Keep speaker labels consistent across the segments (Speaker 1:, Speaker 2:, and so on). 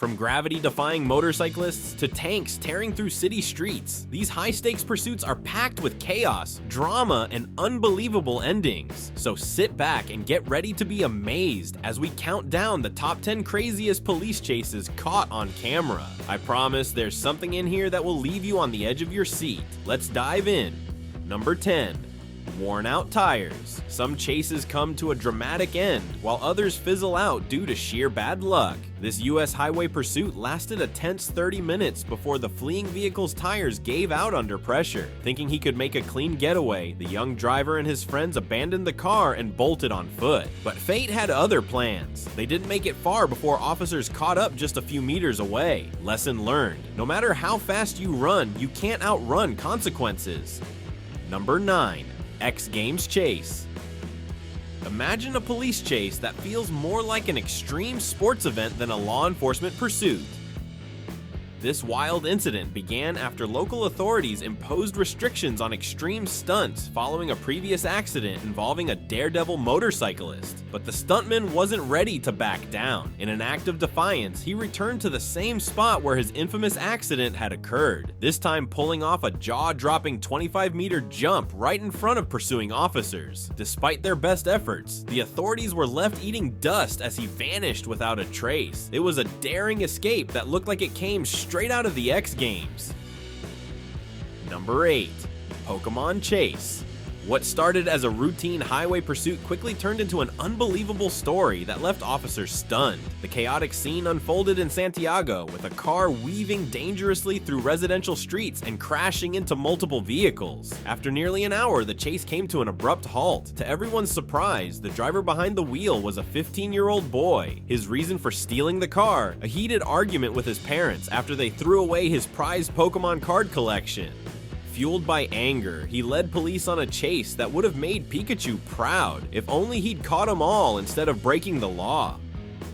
Speaker 1: From gravity-defying motorcyclists to tanks tearing through city streets, these high-stakes pursuits are packed with chaos, drama, and unbelievable endings. So sit back and get ready to be amazed as we count down the top 10 craziest police chases caught on camera. I promise there's something in here that will leave you on the edge of your seat. Let's dive in. Number 10. Worn out tires. Some chases come to a dramatic end, while others fizzle out due to sheer bad luck. This US highway pursuit lasted a tense 30 minutes before the fleeing vehicle's tires gave out under pressure. Thinking he could make a clean getaway, the young driver and his friends abandoned the car and bolted on foot. But fate had other plans. They didn't make it far before officers caught up just a few meters away. Lesson learned. No matter how fast you run, you can't outrun consequences. Number 9. X Games chase. Imagine a police chase that feels more like an extreme sports event than a law enforcement pursuit. This wild incident began after local authorities imposed restrictions on extreme stunts following a previous accident involving a daredevil motorcyclist. But the stuntman wasn't ready to back down. In an act of defiance, he returned to the same spot where his infamous accident had occurred, this time pulling off a jaw-dropping 25-meter jump right in front of pursuing officers. Despite their best efforts, the authorities were left eating dust as he vanished without a trace. It was a daring escape that looked like it came straight out of the X Games. Number 8. Pokemon Chase. What started as a routine highway pursuit quickly turned into an unbelievable story that left officers stunned. The chaotic scene unfolded in Santiago, with a car weaving dangerously through residential streets and crashing into multiple vehicles. After nearly an hour, the chase came to an abrupt halt. To everyone's surprise, the driver behind the wheel was a 15-year-old boy. His reason for stealing the car? A heated argument with his parents after they threw away his prized Pokemon card collection. Fueled by anger, he led police on a chase that would have made Pikachu proud if only he'd caught them all instead of breaking the law.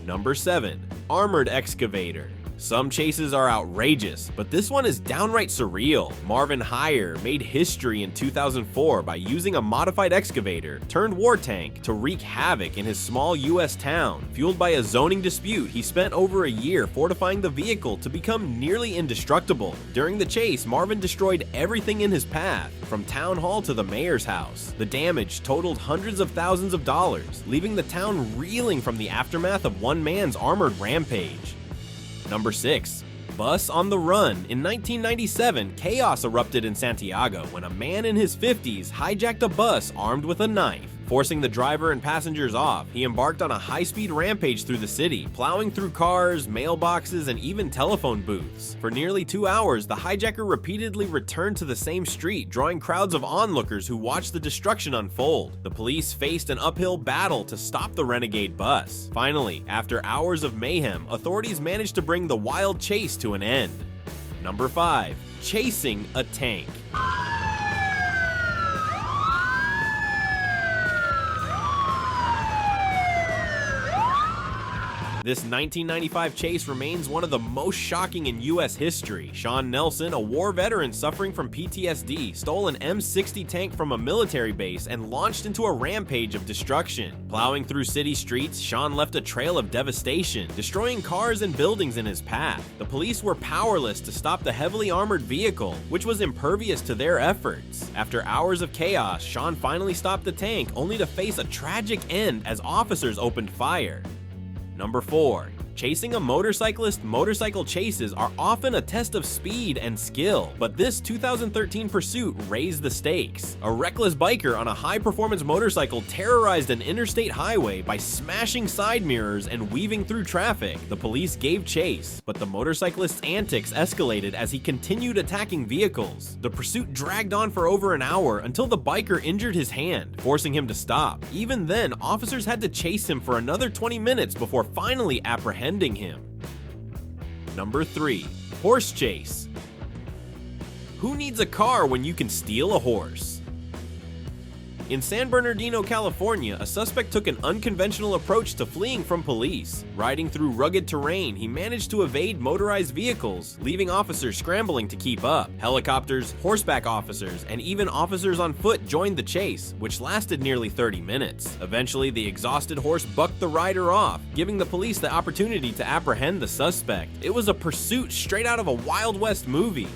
Speaker 1: Number 7. Armored excavator. Some chases are outrageous, but this one is downright surreal. Marvin Heyer made history in 2004 by using a modified excavator turned war tank to wreak havoc in his small US town. Fueled by a zoning dispute, he spent over a year fortifying the vehicle to become nearly indestructible. During the chase, Marvin destroyed everything in his path, from town hall to the mayor's house. The damage totaled hundreds of thousands of dollars, leaving the town reeling from the aftermath of one man's armored rampage. Number 6. Bus on the run. In 1997, chaos erupted in Santiago when a man in his 50s hijacked a bus armed with a knife. Forcing the driver and passengers off, he embarked on a high-speed rampage through the city, plowing through cars, mailboxes, and even telephone booths. For nearly 2 hours, the hijacker repeatedly returned to the same street, drawing crowds of onlookers who watched the destruction unfold. The police faced an uphill battle to stop the renegade bus. Finally, after hours of mayhem, authorities managed to bring the wild chase to an end. Number 5. Chasing a tank. This 1995 chase remains one of the most shocking in US history. Sean Nelson, a war veteran suffering from PTSD, stole an M60 tank from a military base and launched into a rampage of destruction. Plowing through city streets, Sean left a trail of devastation, destroying cars and buildings in his path. The police were powerless to stop the heavily armored vehicle, which was impervious to their efforts. After hours of chaos, Sean finally stopped the tank, only to face a tragic end as officers opened fire. Number 4. Chasing a motorcyclist. Motorcycle chases are often a test of speed and skill, but this 2013 pursuit raised the stakes. A reckless biker on a high-performance motorcycle terrorized an interstate highway by smashing side mirrors and weaving through traffic. The police gave chase, but the motorcyclist's antics escalated as he continued attacking vehicles. The pursuit dragged on for over an hour until the biker injured his hand, forcing him to stop. Even then, officers had to chase him for another 20 minutes before finally apprehending him. Number 3. Horse chase. Who needs a car when you can steal a horse? In San Bernardino, California, a suspect took an unconventional approach to fleeing from police. Riding through rugged terrain, he managed to evade motorized vehicles, leaving officers scrambling to keep up. Helicopters, horseback officers, and even officers on foot joined the chase, which lasted nearly 30 minutes. Eventually, the exhausted horse bucked the rider off, giving the police the opportunity to apprehend the suspect. It was a pursuit straight out of a Wild West movie.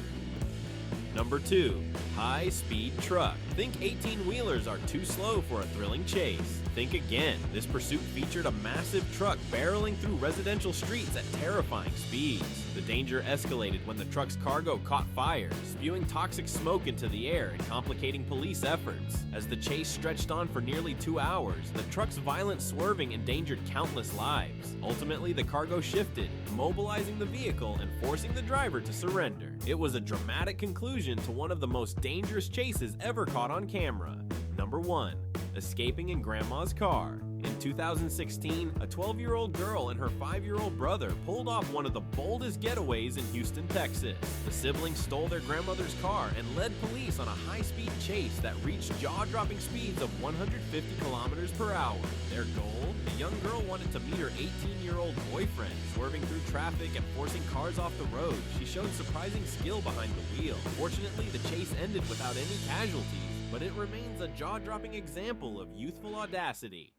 Speaker 1: Number 2. High-speed truck. Think 18-wheelers are too slow for a thrilling chase. Think again. This pursuit featured a massive truck barreling through residential streets at terrifying speeds. The danger escalated when the truck's cargo caught fire, spewing toxic smoke into the air and complicating police efforts. As the chase stretched on for nearly 2 hours, the truck's violent swerving endangered countless lives. Ultimately, the cargo shifted, immobilizing the vehicle and forcing the driver to surrender. It was a dramatic conclusion to one of the most dangerous chases ever caught on camera. Number 1. Escaping in grandma's car. In 2016, a 12-year-old girl and her 5-year-old brother pulled off one of the boldest getaways in Houston, Texas. The siblings stole their grandmother's car and led police on a high-speed chase that reached jaw-dropping speeds of 150 kilometers per hour. Their goal? The young girl wanted to meet her 18-year-old boyfriend. Swerving through traffic and forcing cars off the road, she showed surprising skill behind the wheel. Fortunately, the chase ended without any casualties, but it remains a jaw-dropping example of youthful audacity.